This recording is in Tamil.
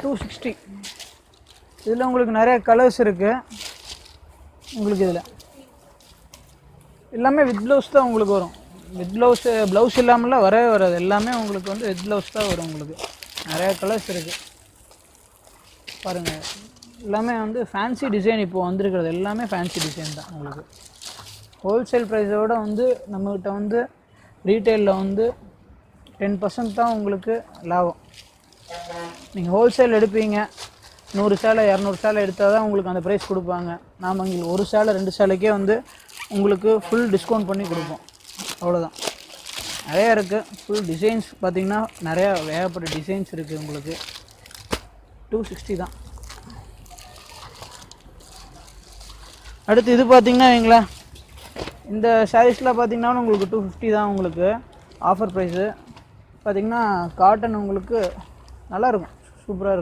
260. இதில் உங்களுக்கு நிறைய கலர்ஸ் இருக்குது. உங்களுக்கு இதில் எல்லாமே வித் ப்ளவுஸ் தான் உங்களுக்கு வரும். வித் ப்ளவுஸ் இல்லாமலாம் வரவே வராது. எல்லாமே உங்களுக்கு வந்து வித் ப்ளவுஸ் தான் வரும். உங்களுக்கு நிறையா கலர்ஸ் இருக்குது பாருங்கள். எல்லாமே வந்து ஃபேன்சி டிசைன் இப்போது வந்திருக்கிறது எல்லாமே ஃபேன்சி டிசைன் தான். உங்களுக்கு ஹோல்சேல் ப்ரைஸோடு வந்து நம்மக்கிட்ட வந்து ரீட்டெயிலில் வந்து 10% தான் உங்களுக்கு லாபம். நீங்கள் ஹோல்சேல் எடுப்பீங்க, 100 சேலை 200 சேலை எடுத்தால் தான் உங்களுக்கு அந்த ப்ரைஸ் கொடுப்பாங்க. நாம் இங்கே 1 சேலை 2 சேலைக்கே வந்து உங்களுக்கு ஃபுல் டிஸ்கவுண்ட் பண்ணி கொடுப்போம். அவ்வளோதான். நிறையா இருக்குது. ஃபுல் டிசைன்ஸ் பார்த்திங்கன்னா நிறையா ஏகப்பட்ட டிசைன்ஸ் இருக்குது. உங்களுக்கு 260 தான். அடுத்து இது பார்த்திங்கன்னா வைங்களேன், இந்த சாரீஸ்லாம் பார்த்திங்கன்னா உங்களுக்கு 250 தான். உங்களுக்கு ஆஃபர் ப்ரைஸு பார்த்திங்கன்னா காட்டன் உங்களுக்கு நல்லாயிருக்கும், சூப்பராக இருக்கும்.